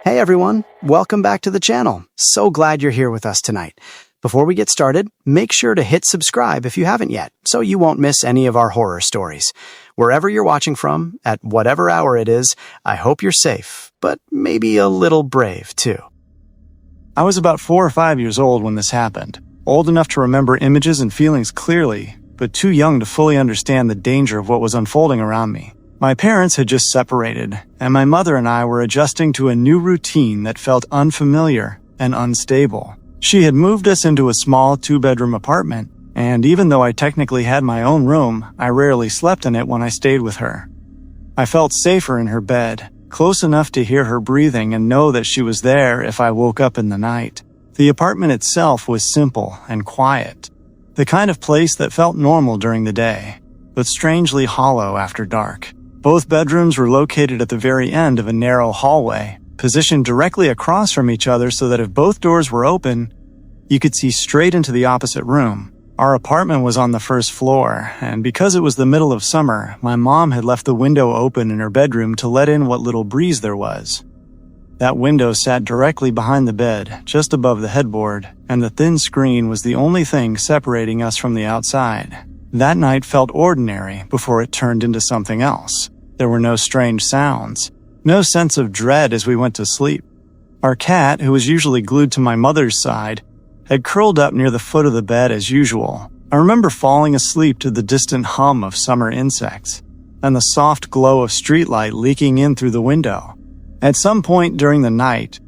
Hey everyone, welcome back to the channel. So glad you're here with us tonight. Before we get started, make sure to hit subscribe if you haven't yet, so you won't miss any of our horror stories. Wherever you're watching from, at whatever hour it is, I hope you're safe, but maybe a little brave too. I was about 4 or 5 years old when this happened, old enough to remember images and feelings clearly, but too young to fully understand the danger of what was unfolding around me. My parents had just separated, and my mother and I were adjusting to a new routine that felt unfamiliar and unstable. She had moved us into a small 2-bedroom apartment, and even though I technically had my own room, I rarely slept in it when I stayed with her. I felt safer in her bed, close enough to hear her breathing and know that she was there if I woke up in the night. The apartment itself was simple and quiet, the kind of place that felt normal during the day, but strangely hollow after dark. Both bedrooms were located at the very end of a narrow hallway, positioned directly across from each other so that if both doors were open, you could see straight into the opposite room. Our apartment was on the first floor, and because it was the middle of summer, my mom had left the window open in her bedroom to let in what little breeze there was. That window sat directly behind the bed, just above the headboard, and the thin screen was the only thing separating us from the outside. That night felt ordinary before it turned into something else. There were no strange sounds, no sense of dread as we went to sleep. Our cat, who was usually glued to my mother's side, had curled up near the foot of the bed as usual. I remember falling asleep to the distant hum of summer insects and the soft glow of streetlight leaking in through the window. At some point during the night,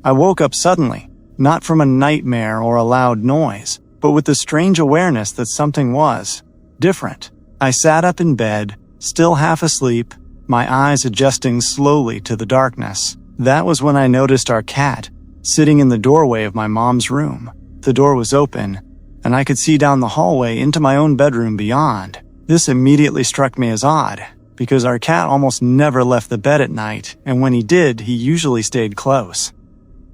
I woke up suddenly, not from a nightmare or a loud noise, but with the strange awareness that something was different. I sat up in bed, still half asleep, my eyes adjusting slowly to the darkness. That was when I noticed our cat sitting in the doorway of my mom's room. The door was open, and I could see down the hallway into my own bedroom beyond. This immediately struck me as odd, because our cat almost never left the bed at night, and when he did, he usually stayed close.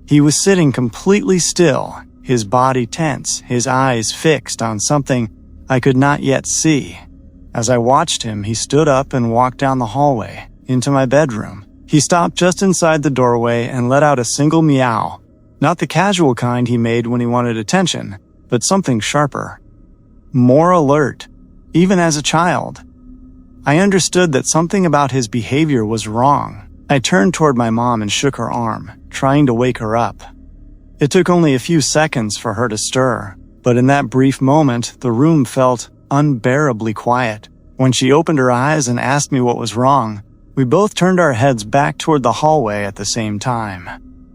He was sitting completely still, his body tense, his eyes fixed on something I could not yet see. As I watched him, he stood up and walked down the hallway, into my bedroom. He stopped just inside the doorway and let out a single meow, not the casual kind he made when he wanted attention, but something sharper, more alert, even as a child. I understood that something about his behavior was wrong. I turned toward my mom and shook her arm, trying to wake her up. It took only a few seconds for her to stir, but in that brief moment, the room felt unbearably quiet. When she opened her eyes and asked me what was wrong, we both turned our heads back toward the hallway at the same time.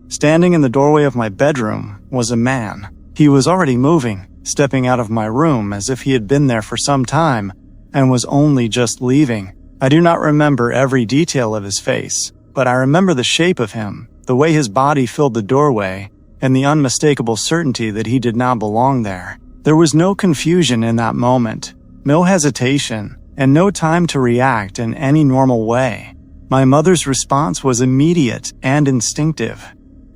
Standing in the doorway of my bedroom was a man. He was already moving, stepping out of my room as if he had been there for some time and was only just leaving. I do not remember every detail of his face, but I remember the shape of him, the way his body filled the doorway, and the unmistakable certainty that he did not belong there. There was no confusion in that moment, no hesitation, and no time to react in any normal way. My mother's response was immediate and instinctive.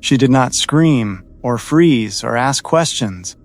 She did not scream, or freeze, or ask questions.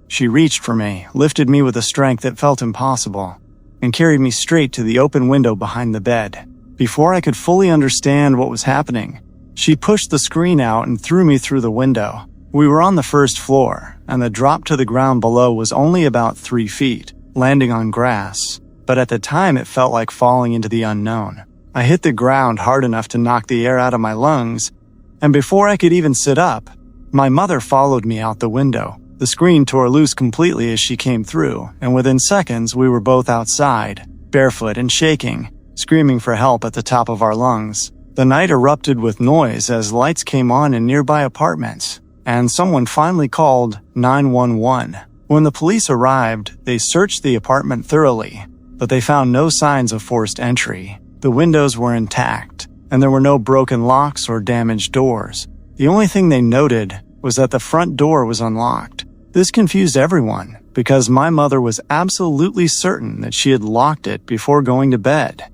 She reached for me, lifted me with a strength that felt impossible, and carried me straight to the open window behind the bed. Before I could fully understand what was happening, she pushed the screen out and threw me through the window. We were on the first floor, and the drop to the ground below was only about 3 feet, landing on grass, but at the time it felt like falling into the unknown. I hit the ground hard enough to knock the air out of my lungs, and before I could even sit up, my mother followed me out the window. The screen tore loose completely as she came through, and within seconds we were both outside, barefoot and shaking, screaming for help at the top of our lungs. The night erupted with noise as lights came on in nearby apartments, and someone finally called 911. When the police arrived, they searched the apartment thoroughly, but they found no signs of forced entry. The windows were intact, and there were no broken locks or damaged doors. The only thing they noted was that the front door was unlocked. This confused everyone, because my mother was absolutely certain that she had locked it before going to bed.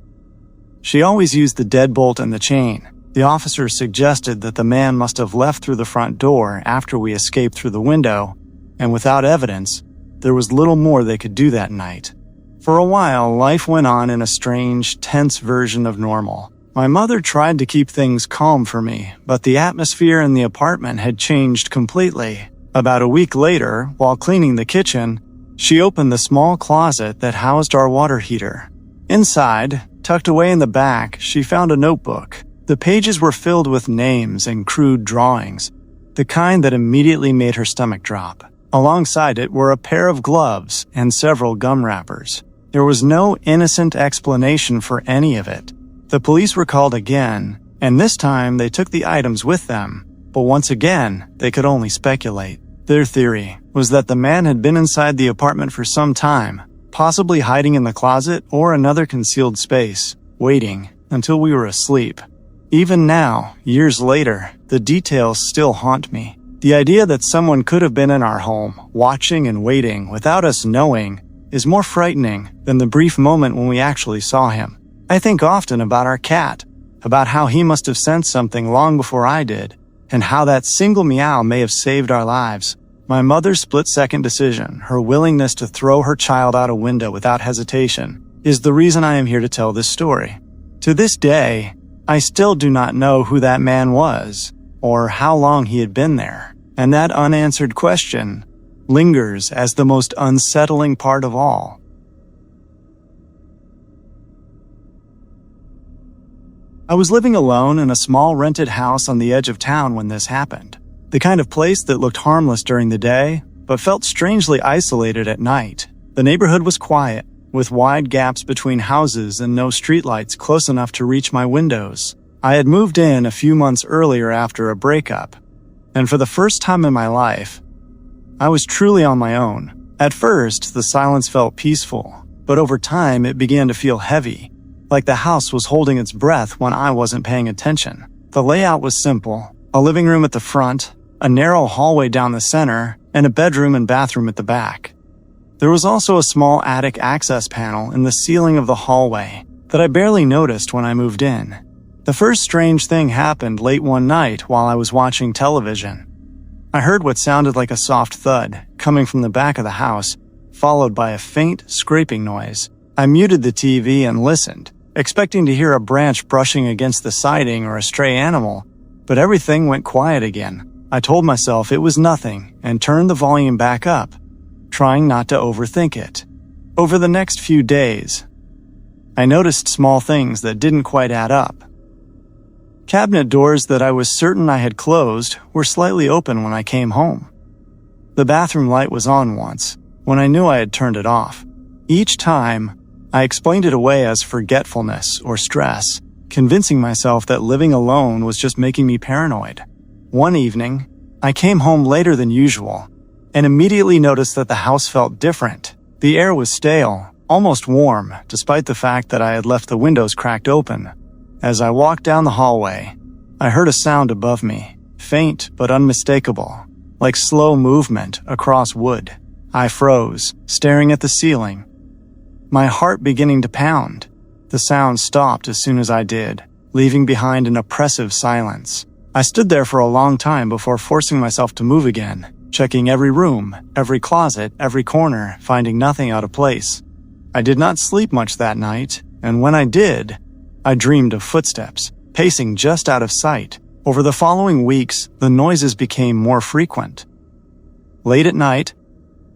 She always used the deadbolt and the chain. The officer suggested that the man must have left through the front door after we escaped through the window, and without evidence, there was little more they could do that night. For a while, life went on in a strange, tense version of normal. My mother tried to keep things calm for me, but the atmosphere in the apartment had changed completely. About a week later, while cleaning the kitchen, she opened the small closet that housed our water heater. Inside, tucked away in the back, she found a notebook. The pages were filled with names and crude drawings, the kind that immediately made her stomach drop. Alongside it were a pair of gloves and several gum wrappers. There was no innocent explanation for any of it. The police were called again, and this time they took the items with them, but once again, they could only speculate. Their theory was that the man had been inside the apartment for some time, possibly hiding in the closet or another concealed space, waiting until we were asleep. Even now, years later, the details still haunt me. The idea that someone could have been in our home, watching and waiting without us knowing, is more frightening than the brief moment when we actually saw him. I think often about our cat, about how he must have sensed something long before I did, and how that single meow may have saved our lives. My mother's split-second decision, her willingness to throw her child out a window without hesitation, is the reason I am here to tell this story. To this day, I still do not know who that man was, or how long he had been there, and that unanswered question lingers as the most unsettling part of all. I was living alone in a small rented house on the edge of town when this happened. The kind of place that looked harmless during the day, but felt strangely isolated at night. The neighborhood was quiet, with wide gaps between houses and no streetlights close enough to reach my windows. I had moved in a few months earlier after a breakup, and for the first time in my life, I was truly on my own. At first, the silence felt peaceful, but over time it began to feel heavy, like the house was holding its breath when I wasn't paying attention. The layout was simple: a living room at the front, a narrow hallway down the center, and a bedroom and bathroom at the back. There was also a small attic access panel in the ceiling of the hallway that I barely noticed when I moved in. The first strange thing happened late one night while I was watching television. I heard what sounded like a soft thud coming from the back of the house, followed by a faint scraping noise. I muted the TV and listened, expecting to hear a branch brushing against the siding or a stray animal, but everything went quiet again. I told myself it was nothing and turned the volume back up, trying not to overthink it. Over the next few days, I noticed small things that didn't quite add up. Cabinet doors that I was certain I had closed were slightly open when I came home. The bathroom light was on once, when I knew I had turned it off. Each time, I explained it away as forgetfulness or stress, convincing myself that living alone was just making me paranoid. One evening, I came home later than usual, and immediately noticed that the house felt different. The air was stale, almost warm, despite the fact that I had left the windows cracked open. As I walked down the hallway, I heard a sound above me, faint but unmistakable, like slow movement across wood. I froze, staring at the ceiling, my heart beginning to pound. The sound stopped as soon as I did, leaving behind an oppressive silence. I stood there for a long time before forcing myself to move again, checking every room, every closet, every corner, finding nothing out of place. I did not sleep much that night, and when I did, I dreamed of footsteps, pacing just out of sight. Over the following weeks, the noises became more frequent. Late at night,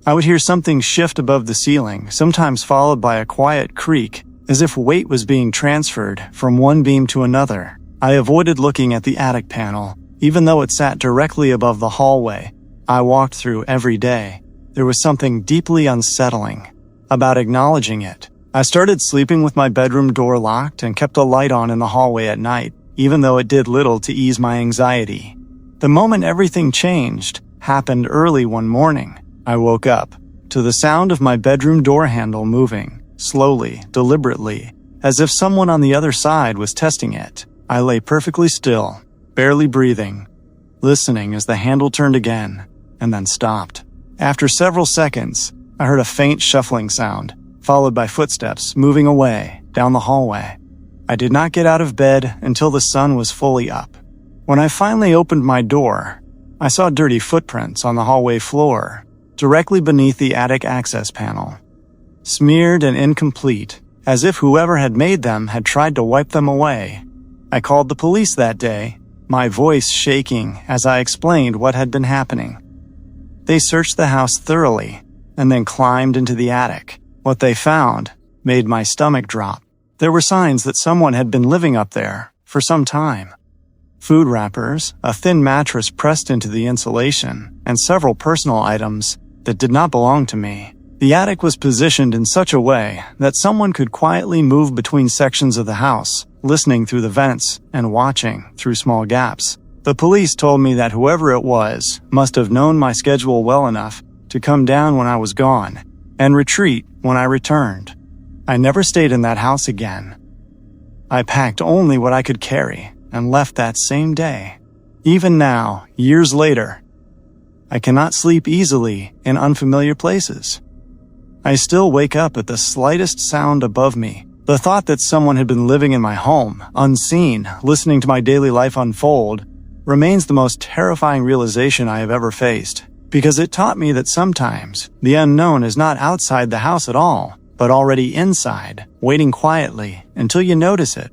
I would hear something shift above the ceiling, sometimes followed by a quiet creak, as if weight was being transferred from one beam to another. I avoided looking at the attic panel, even though it sat directly above the hallway I walked through every day. There was something deeply unsettling about acknowledging it. I started sleeping with my bedroom door locked and kept a light on in the hallway at night, even though it did little to ease my anxiety. The moment everything changed happened early one morning. I woke up to the sound of my bedroom door handle moving, slowly, deliberately, as if someone on the other side was testing it. I lay perfectly still, barely breathing, listening as the handle turned again, and then stopped. After several seconds, I heard a faint shuffling sound, followed by footsteps moving away down the hallway. I did not get out of bed until the sun was fully up. When I finally opened my door, I saw dirty footprints on the hallway floor, directly beneath the attic access panel. Smeared and incomplete, as if whoever had made them had tried to wipe them away. I called the police that day, my voice shaking as I explained what had been happening. They searched the house thoroughly and then climbed into the attic. What they found made my stomach drop. There were signs that someone had been living up there for some time. Food wrappers, a thin mattress pressed into the insulation, and several personal items that did not belong to me. The attic was positioned in such a way that someone could quietly move between sections of the house, listening through the vents and watching through small gaps. The police told me that whoever it was must have known my schedule well enough to come down when I was gone and retreat when I returned. I never stayed in that house again. I packed only what I could carry and left that same day. Even now, years later, I cannot sleep easily in unfamiliar places. I still wake up at the slightest sound above me. The thought that someone had been living in my home, unseen, listening to my daily life unfold, remains the most terrifying realization I have ever faced, because it taught me that sometimes the unknown is not outside the house at all, but already inside, waiting quietly until you notice it.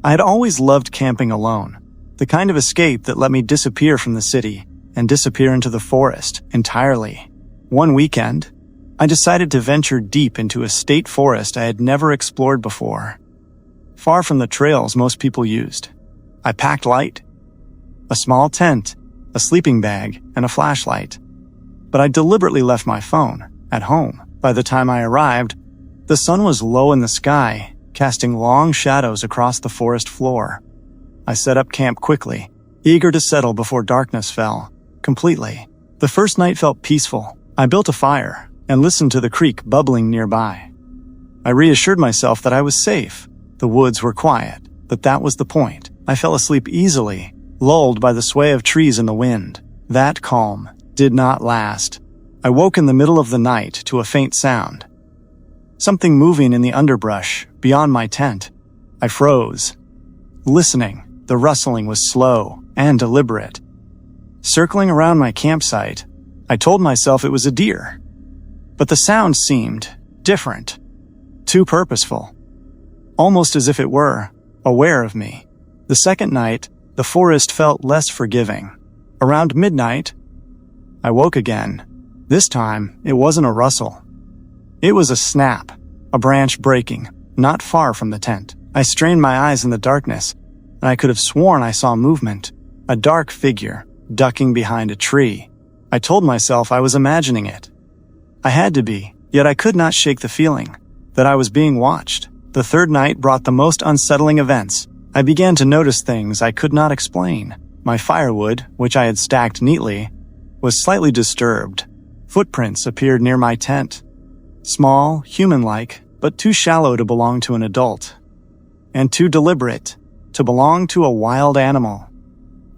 I had always loved camping alone, the kind of escape that let me disappear from the city and disappear into the forest entirely. One weekend, I decided to venture deep into a state forest I had never explored before, far from the trails most people used. I packed light, a small tent, a sleeping bag, and a flashlight. But I deliberately left my phone at home. By the time I arrived, the sun was low in the sky, casting long shadows across the forest floor. I set up camp quickly, eager to settle before darkness fell completely. The first night felt peaceful. I built a fire and listened to the creek bubbling nearby. I reassured myself that I was safe. The woods were quiet, but that was the point. I fell asleep easily, lulled by the sway of trees in the wind. That calm did not last. I woke in the middle of the night to a faint sound. Something moving in the underbrush beyond my tent. I froze. Listening, the rustling was slow and deliberate. Circling around my campsite, I told myself it was a deer. But the sound seemed different, too purposeful, almost as if it were aware of me. The second night, the forest felt less forgiving. Around midnight, I woke again. This time, it wasn't a rustle. It was a snap, a branch breaking, not far from the tent. I strained my eyes in the darkness, and I could have sworn I saw movement, a dark figure ducking behind a tree. I told myself I was imagining it. I had to be, yet I could not shake the feeling that I was being watched. The third night brought the most unsettling events. I began to notice things I could not explain. My firewood, which I had stacked neatly, was slightly disturbed. Footprints appeared near my tent. Small, human-like, but too shallow to belong to an adult. And too deliberate to belong to a wild animal.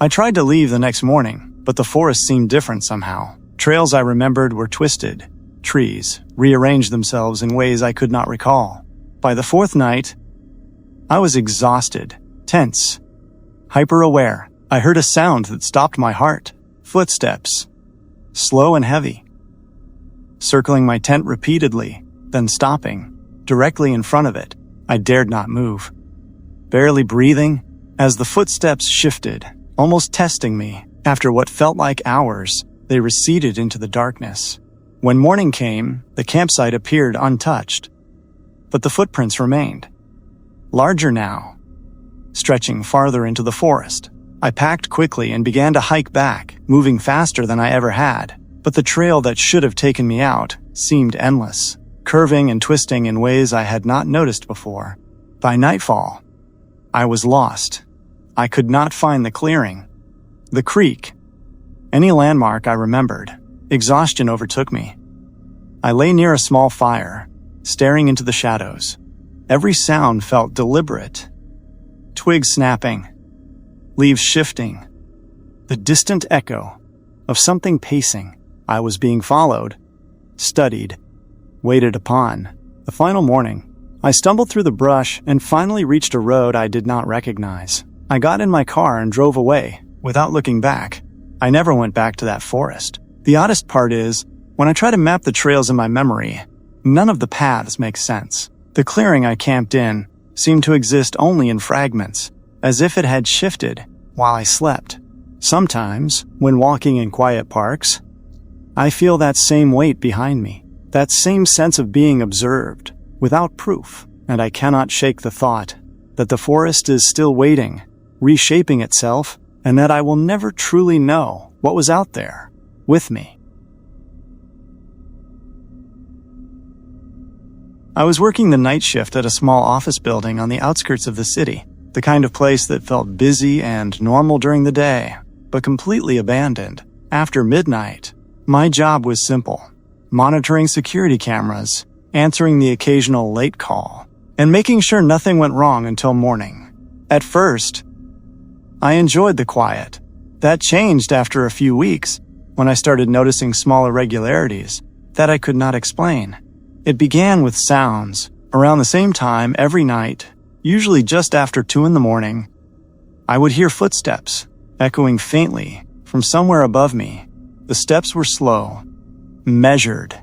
I tried to leave the next morning, but the forest seemed different somehow. Trails I remembered were twisted. Trees rearranged themselves in ways I could not recall. By the fourth night, I was exhausted, tense, hyper-aware. I heard a sound that stopped my heart. Footsteps, slow and heavy, circling my tent repeatedly, then stopping, directly in front of it. I dared not move, barely breathing, as the footsteps shifted, almost testing me. After what felt like hours, they receded into the darkness. When morning came, the campsite appeared untouched, but the footprints remained, larger now, stretching farther into the forest. I packed quickly and began to hike back, moving faster than I ever had. But the trail that should have taken me out seemed endless, curving and twisting in ways I had not noticed before. By nightfall, I was lost. I could not find the clearing, the creek, any landmark I remembered. Exhaustion overtook me. I lay near a small fire, staring into the shadows. Every sound felt deliberate. Twigs snapping, leaves shifting, the distant echo of something pacing. I was being followed, studied, waited upon. The final morning, I stumbled through the brush and finally reached a road I did not recognize. I got in my car and drove away, without looking back. I never went back to that forest. The oddest part is, when I try to map the trails in my memory, none of the paths make sense. The clearing I camped in seemed to exist only in fragments, as if it had shifted while I slept. Sometimes, when walking in quiet parks, I feel that same weight behind me, that same sense of being observed, without proof, and I cannot shake the thought that the forest is still waiting, reshaping itself, and that I will never truly know what was out there with me. I was working the night shift at a small office building on the outskirts of the city, the kind of place that felt busy and normal during the day, but completely abandoned. After midnight, my job was simple: monitoring security cameras, answering the occasional late call, and making sure nothing went wrong until morning. At first, I enjoyed the quiet. That changed after a few weeks, when I started noticing small irregularities that I could not explain. It began with sounds. Around the same time every night, usually just after 2 a.m, I would hear footsteps, echoing faintly from somewhere above me. The steps were slow, measured,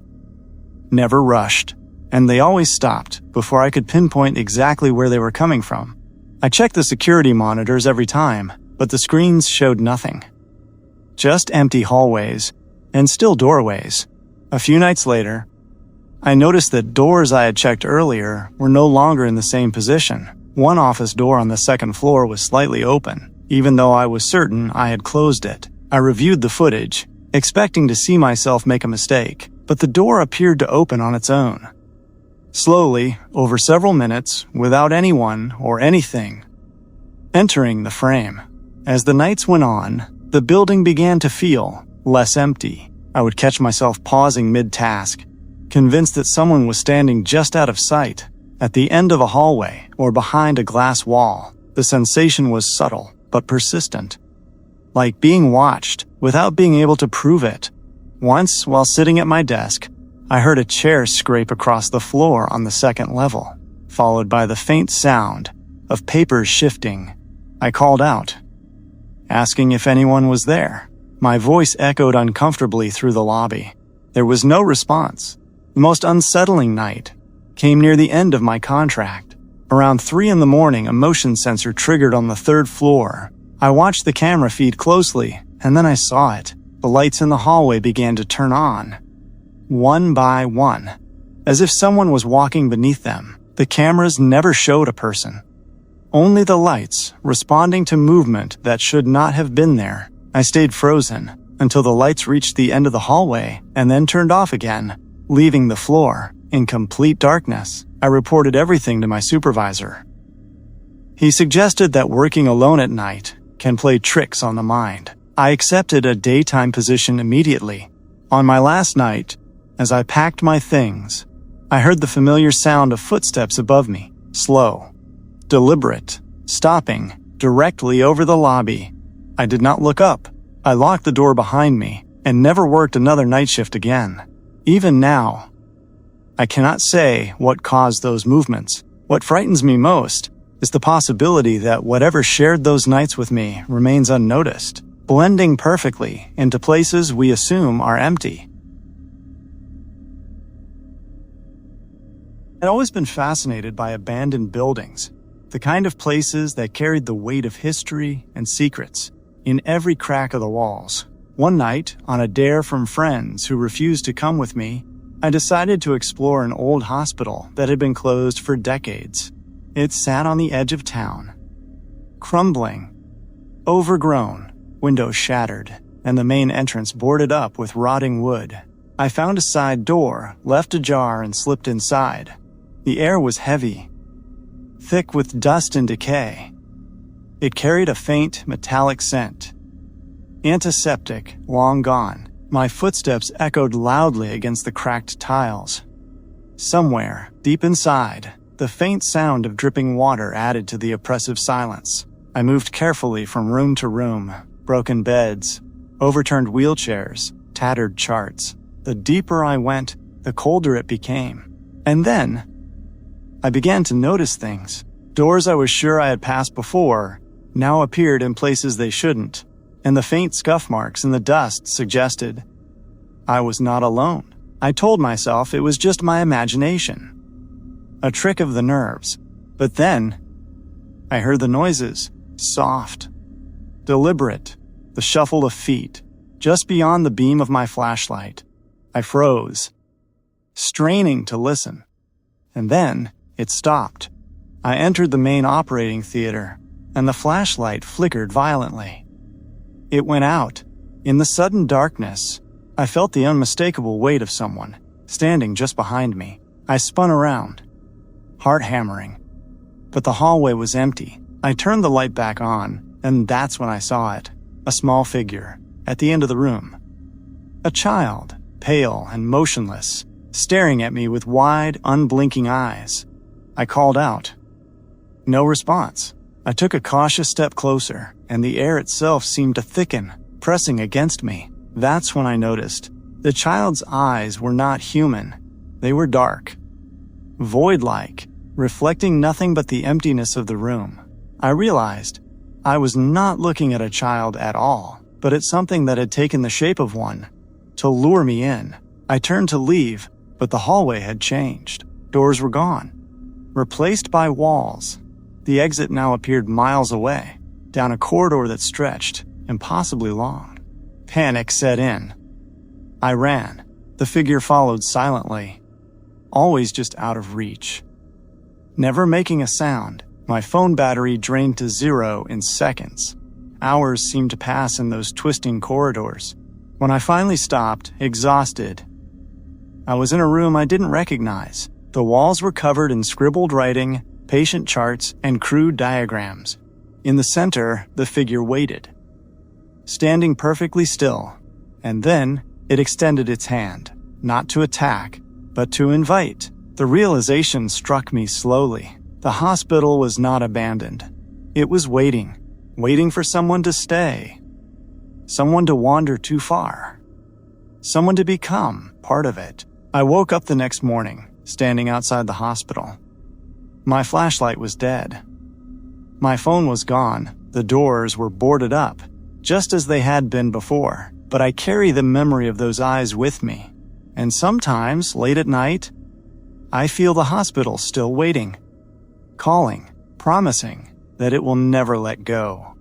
never rushed, and they always stopped before I could pinpoint exactly where they were coming from. I checked the security monitors every time, but the screens showed nothing. Just empty hallways, and still doorways. A few nights later, I noticed that doors I had checked earlier were no longer in the same position. One office door on the second floor was slightly open, even though I was certain I had closed it. I reviewed the footage, expecting to see myself make a mistake, but the door appeared to open on its own. Slowly, over several minutes, without anyone or anything entering the frame. As the nights went on, the building began to feel less empty. I would catch myself pausing mid-task, convinced that someone was standing just out of sight, at the end of a hallway or behind a glass wall. The sensation was subtle, but persistent, like being watched without being able to prove it. Once, while sitting at my desk, I heard a chair scrape across the floor on the second level, followed by the faint sound of papers shifting. I called out, asking if anyone was there. My voice echoed uncomfortably through the lobby. There was no response. The most unsettling night came near the end of my contract. Around 3 a.m, a motion sensor triggered on the third floor. I watched the camera feed closely, and then I saw it. The lights in the hallway began to turn on, one by one, as if someone was walking beneath them. The cameras never showed a person, only the lights responding to movement that should not have been there. I stayed frozen until the lights reached the end of the hallway and then turned off again, leaving the floor in complete darkness. I reported everything to my supervisor. He suggested that working alone at night can play tricks on the mind. I accepted a daytime position immediately. On my last night, as I packed my things, I heard the familiar sound of footsteps above me, slow, deliberate, stopping directly over the lobby. I did not look up. I locked the door behind me and never worked another night shift again. Even now, I cannot say what caused those movements. What frightens me most is the possibility that whatever shared those nights with me remains unnoticed, blending perfectly into places we assume are empty. I'd always been fascinated by abandoned buildings, the kind of places that carried the weight of history and secrets in every crack of the walls. One night, on a dare from friends who refused to come with me, I decided to explore an old hospital that had been closed for decades. It sat on the edge of town, crumbling, overgrown, windows shattered, and the main entrance boarded up with rotting wood. I found a side door, left ajar, and slipped inside. The air was heavy, thick with dust and decay. It carried a faint, metallic scent. Antiseptic, long gone. My footsteps echoed loudly against the cracked tiles. Somewhere, deep inside, the faint sound of dripping water added to the oppressive silence. I moved carefully from room to room. Broken beds, overturned wheelchairs, tattered charts. The deeper I went, the colder it became. And then, I began to notice things. Doors I was sure I had passed before now appeared in places they shouldn't, and the faint scuff marks in the dust suggested I was not alone. I told myself it was just my imagination. a trick of the nerves. But then, I heard the noises, soft, deliberate, the shuffle of feet, just beyond the beam of my flashlight. I froze, straining to listen. And then, it stopped. I entered the main operating theater, and the flashlight flickered violently. It went out. In the sudden darkness, I felt the unmistakable weight of someone standing just behind me. I spun around, heart hammering. But the hallway was empty. I turned the light back on, and that's when I saw it. A small figure, at the end of the room. A child, pale and motionless, staring at me with wide, unblinking eyes. I called out. No response. I took a cautious step closer, and the air itself seemed to thicken, pressing against me. That's when I noticed. The child's eyes were not human. They were dark, void-like, reflecting nothing but the emptiness of the room. I realized I was not looking at a child at all, but at something that had taken the shape of one, to lure me in. I turned to leave, but the hallway had changed. Doors were gone, replaced by walls. The exit now appeared miles away, down a corridor that stretched, impossibly long. Panic set in. I ran. The figure followed silently, always just out of reach. Never making a sound, my phone battery drained to 0 in seconds. Hours seemed to pass in those twisting corridors. When I finally stopped, exhausted, I was in a room I didn't recognize. The walls were covered in scribbled writing, patient charts, and crude diagrams. In the center, the figure waited, standing perfectly still, and then it extended its hand, not to attack, but to invite. The realization struck me slowly. The hospital was not abandoned. It was waiting for someone to stay, someone to wander too far, someone to become part of it. I woke up the next morning, standing outside the hospital. My flashlight was dead. My phone was gone. The doors were boarded up, just as they had been before. But I carry the memory of those eyes with me. And sometimes, late at night, I feel the hospital still waiting, calling, promising that it will never let go.